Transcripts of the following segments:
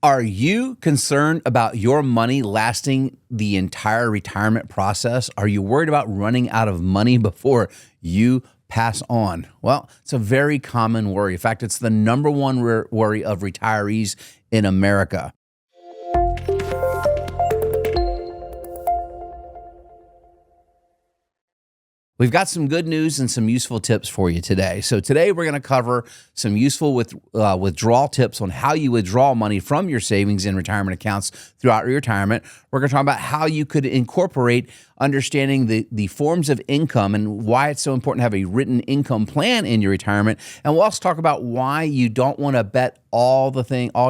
Are you concerned about your money lasting the entire retirement process? Are you worried about running out of money before you pass on? Well, it's a very common worry. In fact, it's the number one worry of retirees in America. We've got some good news and some useful tips for you today. So today we're going to cover some useful withdrawal tips on how you withdraw money from your savings and retirement accounts throughout your retirement. We're going to talk about how you could incorporate understanding the forms of income and why it's so important to have a written income plan in your retirement. And we'll also talk about why you don't want to bet all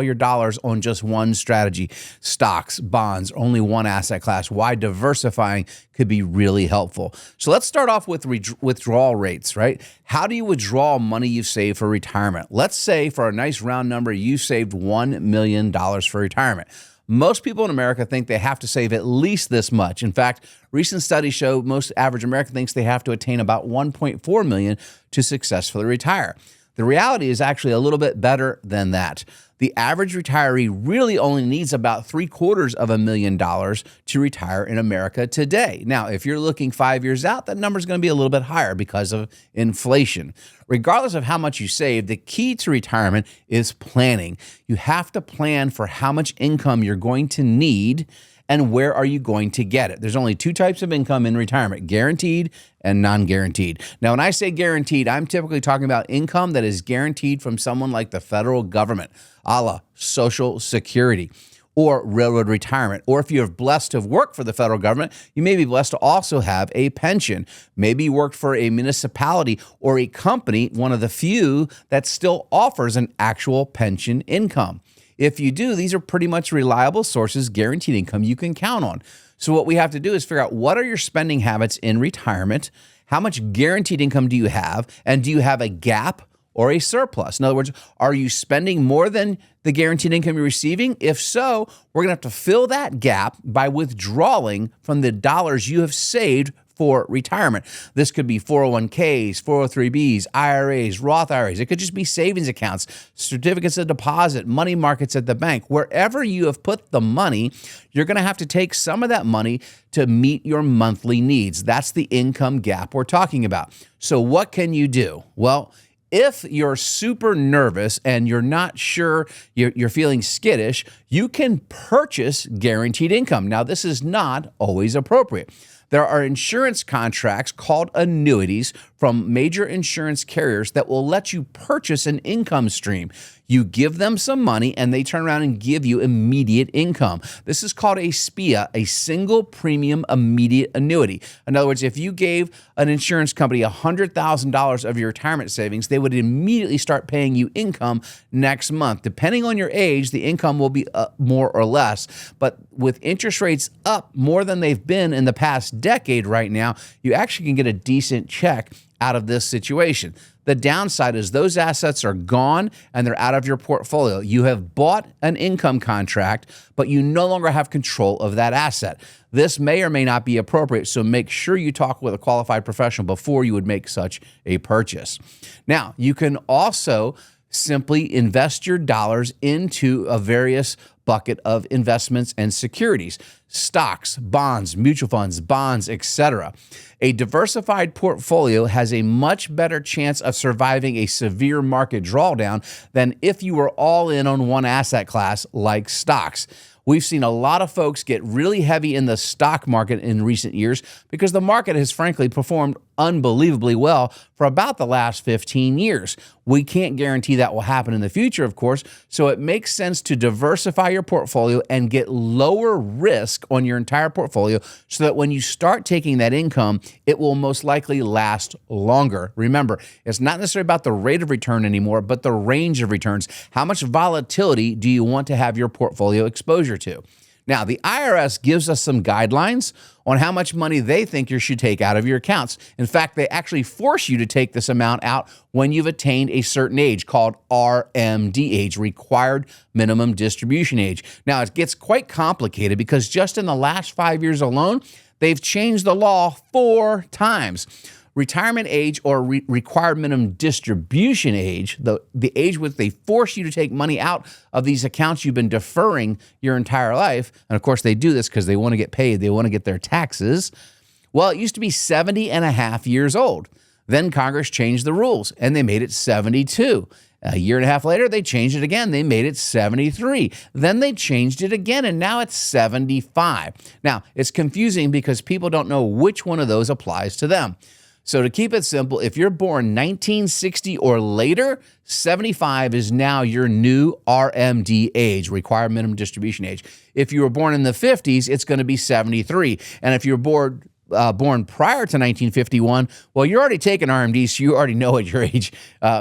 your dollars on just one strategy, stocks, bonds, only one asset class, why diversifying could be really helpful. So let's start off with withdrawal rates, right? How do you withdraw money you've saved for retirement? Let's say for a nice round number, you saved $1 million for retirement. Most people in America think they have to save at least this much. In fact, recent studies show most average American thinks they have to attain about $1.4 million to successfully retire. The reality is actually a little bit better than that. The average retiree really only needs about $750,000 to retire in America today. Now, if you're looking 5 years out, that number is going to be a little bit higher because of inflation. Regardless of how much you save, the key to retirement is planning. You have to plan for how much income you're going to need and where are you going to get it. There's only two types of income in retirement, guaranteed and non-guaranteed. Now, when I say guaranteed, I'm typically talking about income that is guaranteed from someone like the federal government, a la Social Security or railroad retirement. Or if you're blessed to have worked for the federal government, you may be blessed to also have a pension. Maybe you worked for a municipality or a company, one of the few that still offers an actual pension income. If you do, these are pretty much reliable sources, guaranteed income you can count on. So what we have to do is figure out what are your spending habits in retirement, how much guaranteed income do you have, and do you have a gap or a surplus? In other words, are you spending more than the guaranteed income you're receiving? If so, we're going to have to fill that gap by withdrawing from the dollars you have saved for retirement. This could be 401ks, 403bs, IRAs, Roth IRAs. It could just be savings accounts, certificates of deposit, money markets at the bank. Wherever you have put the money, you're going to have to take some of that money to meet your monthly needs. That's the income gap we're talking about. So what can you do? Well, if you're super nervous and you're not sure, you're feeling skittish, you can purchase guaranteed income. Now, this is not always appropriate. There are insurance contracts called annuities from major insurance carriers that will let you purchase an income stream. You give them some money and they turn around and give you immediate income. This is called a SPIA, a single premium immediate annuity. In other words, if you gave an insurance company $100,000 of your retirement savings, they would immediately start paying you income next month. Depending on your age, the income will be more or less. But with interest rates up more than they've been in the past decade right now, you actually can get a decent check out of this situation. The downside is those assets are gone and they're out of your portfolio. You have bought an income contract, but you no longer have control of that asset. This may or may not be appropriate, so make sure you talk with a qualified professional before you would make such a purchase. Now, you can also simply invest your dollars into a various bucket of investments and securities, stocks, bonds, mutual funds, bonds, etc. A diversified portfolio has a much better chance of surviving a severe market drawdown than if you were all in on one asset class like stocks. We've seen a lot of folks get really heavy in the stock market in recent years because the market has frankly performed unbelievably well for about the last 15 years. We can't guarantee that will happen in the future, of course, so it makes sense to diversify your portfolio and get lower risk on your entire portfolio so that when you start taking that income, it will most likely last longer. Remember, it's not necessarily about the rate of return anymore, but the range of returns. How much volatility do you want to have your portfolio exposure to? Now, the IRS gives us some guidelines on how much money they think you should take out of your accounts. In fact, they actually force you to take this amount out when you've attained a certain age called RMD age, required minimum distribution age. Now, it gets quite complicated because just in the last 5 years alone, they've changed the law 4 times. Retirement age or required minimum distribution age, the age which they force you to take money out of these accounts you've been deferring your entire life. And of course, they do this because they want to get paid. They want to get their taxes. Well, it used to be 70 and a half years old. Then Congress changed the rules and they made it 72. A year and a half later, they changed it again. They made it 73. Then they changed it again, and now it's 75. Now, it's confusing because people don't know which one of those applies to them. So to keep it simple, if you're born 1960 or later, 75 is now your new RMD age, required minimum distribution age. If you were born in the 50s, it's going to be 73. And if you're born prior to 1951, well, you're already taking RMD, so you already know what your age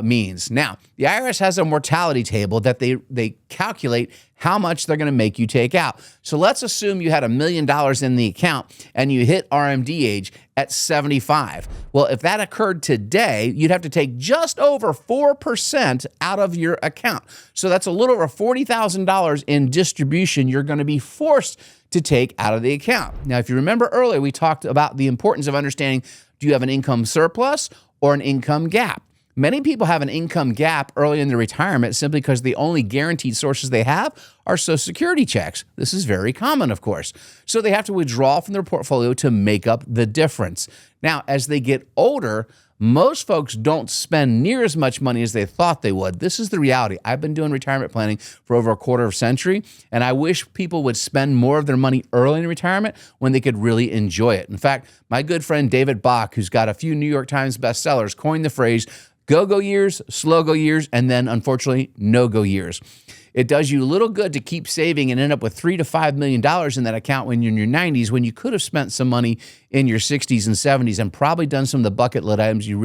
means. Now, the IRS has a mortality table that they calculate how much they're going to make you take out. So let's assume you had $1 million in the account and you hit RMD age at 75. Well, if that occurred today, you'd have to take just over 4% out of your account. So that's a little over $40,000 in distribution you're going to be forced to take out of the account. Now, if you remember earlier, we talked about the importance of understanding, do you have an income surplus or an income gap? Many people have an income gap early in their retirement simply because the only guaranteed sources they have are Social Security checks. This is very common, of course. So they have to withdraw from their portfolio to make up the difference. Now, as they get older, most folks don't spend near as much money as they thought they would. This is the reality. I've been doing retirement planning for over a quarter of a century, and I wish people would spend more of their money early in retirement when they could really enjoy it. In fact, my good friend David Bach, who's got a few New York Times bestsellers, coined the phrase, go-go years, slow-go years, and then, unfortunately, no-go years. It does you little good to keep saving and end up with $3 to $5 million in that account when you're in your 90s, when you could have spent some money in your 60s and 70s and probably done some of the bucket list items you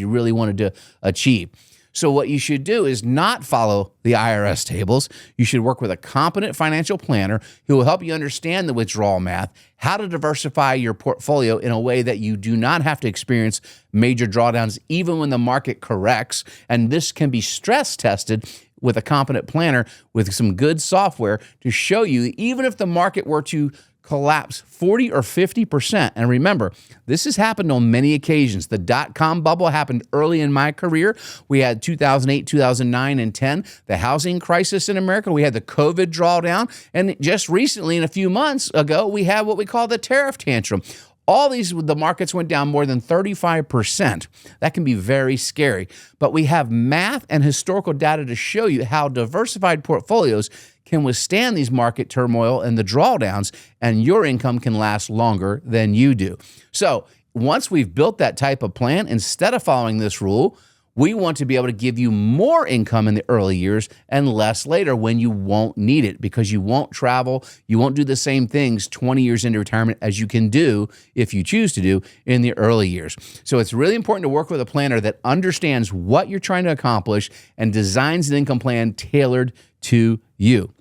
really wanted to achieve. So what you should do is not follow the IRS tables. You should work with a competent financial planner who will help you understand the withdrawal math, how to diversify your portfolio in a way that you do not have to experience major drawdowns even when the market corrects. And this can be stress tested with a competent planner with some good software to show you, even if the market were to collapse 40 or 50%. And remember, this has happened on many occasions. The dot-com bubble happened early in my career. We had 2008, 2009, and 10, the housing crisis in America. We had the COVID drawdown. And just recently, in a few months ago, we had what we call the tariff tantrum. All these, the markets went down more than 35%. That can be very scary. But we have math and historical data to show you how diversified portfolios can withstand these market turmoil and the drawdowns, and your income can last longer than you do. So once we've built that type of plan, instead of following this rule, we want to be able to give you more income in the early years and less later when you won't need it, because you won't travel, you won't do the same things 20 years into retirement as you can do, if you choose to do, in the early years. So it's really important to work with a planner that understands what you're trying to accomplish and designs an income plan tailored to you.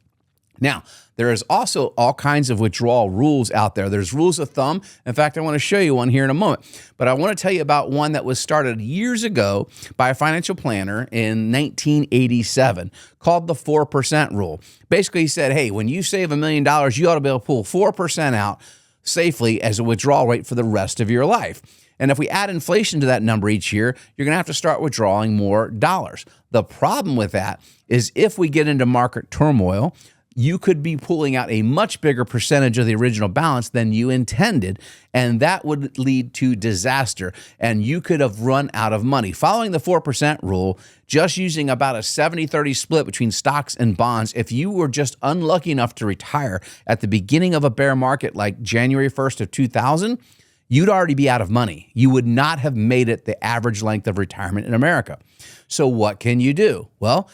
Now, there is also all kinds of withdrawal rules out there. There's rules of thumb. In fact, I want to show you one here in a moment. But I want to tell you about one that was started years ago by a financial planner in 1987 called the 4% rule. Basically, he said, hey, when you save $1 million, you ought to be able to pull 4% out safely as a withdrawal rate for the rest of your life. And if we add inflation to that number each year, you're going to have to start withdrawing more dollars. The problem with that is if we get into market turmoil, you could be pulling out a much bigger percentage of the original balance than you intended, and that would lead to disaster, and you could have run out of money. Following the 4% rule, just using about a 70-30 split between stocks and bonds, if you were just unlucky enough to retire at the beginning of a bear market like January 1st of 2000, you'd already be out of money. You would not have made it the average length of retirement in America. So what can you do? Well,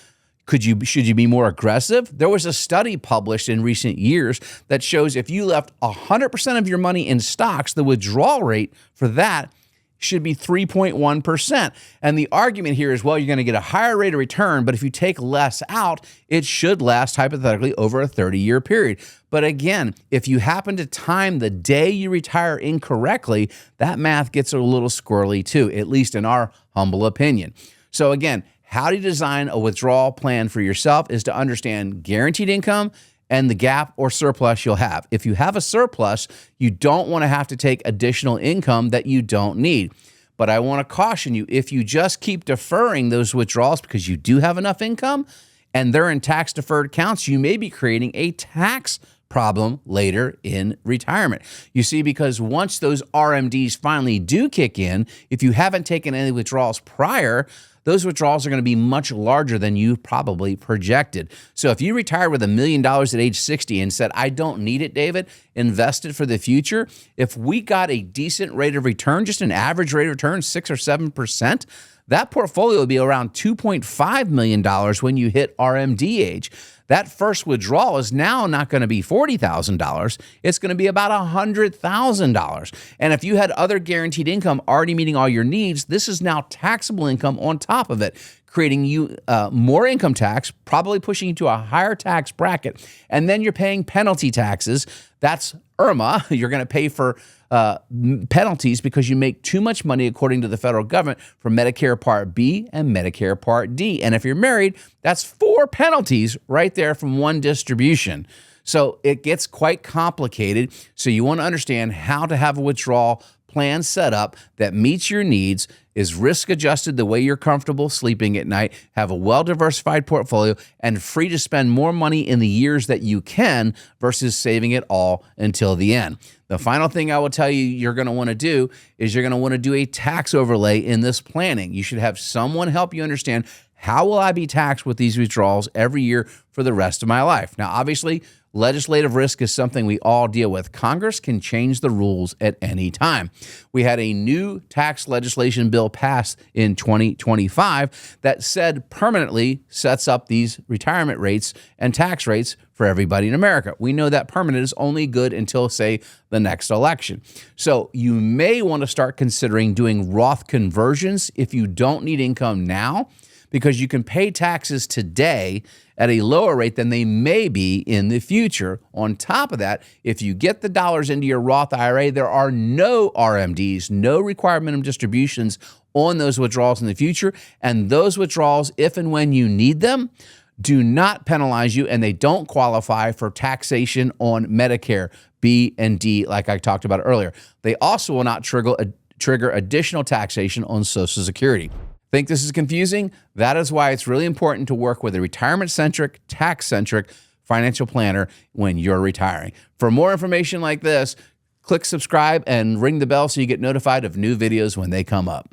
should you be more aggressive? There was a study published in recent years that shows if you left 100% of your money in stocks, the withdrawal rate for that should be 3.1%. And the argument here is, well, you're going to get a higher rate of return, but if you take less out, it should last hypothetically over a 30-year period. But again, if you happen to time the day you retire incorrectly, that math gets a little squirrely too, at least in our humble opinion. So again, how do you design a withdrawal plan for yourself is to understand guaranteed income and the gap or surplus you'll have. If you have a surplus, you don't want to have to take additional income that you don't need. But I want to caution you, if you just keep deferring those withdrawals because you do have enough income and they're in tax deferred accounts, you may be creating a tax problem later in retirement. You see, because once those RMDs finally do kick in, if you haven't taken any withdrawals prior, those withdrawals are going to be much larger than you probably projected. So if you retired with $1 million at age 60 and said, I don't need it, David, invest it for the future, if we got a decent rate of return, just an average rate of return, 6 or 7%, that portfolio would be around $2.5 million when you hit RMD age. That first withdrawal is now not going to be $40,000. It's going to be about $100,000. And if you had other guaranteed income already meeting all your needs, this is now taxable income on top of it, creating you more income tax, probably pushing you to a higher tax bracket. And then you're paying penalty taxes. That's IRMA. You're going to pay for penalties because you make too much money, according to the federal government, for Medicare Part B and Medicare Part D. And if you're married, that's 4 penalties right there from one distribution. So it gets quite complicated. So you want to understand how to have a withdrawal plan set up that meets your needs, is risk adjusted the way you're comfortable sleeping at night, have a well-diversified portfolio, and free to spend more money in the years that you can versus saving it all until the end. The final thing I will tell you you're going to want to do is you're going to want to do a tax overlay in this planning. You should have someone help you understand, how will I be taxed with these withdrawals every year for the rest of my life? Now, obviously, legislative risk is something we all deal with. Congress can change the rules at any time. We had a new tax legislation bill passed in 2025 that said permanently sets up these retirement rates and tax rates for everybody in America. We know that permanent is only good until, say, the next election. So you may want to start considering doing Roth conversions if you don't need income now, because you can pay taxes today at a lower rate than they may be in the future. On top of that, if you get the dollars into your Roth IRA, there are no RMDs, no required minimum distributions on those withdrawals in the future. And those withdrawals, if and when you need them, do not penalize you, and they don't qualify for taxation on Medicare B and D, like I talked about earlier. They also will not trigger additional taxation on Social Security. Think this is confusing? That is why it's really important to work with a retirement-centric, tax-centric financial planner when you're retiring. For more information like this, click subscribe and ring the bell so you get notified of new videos when they come up.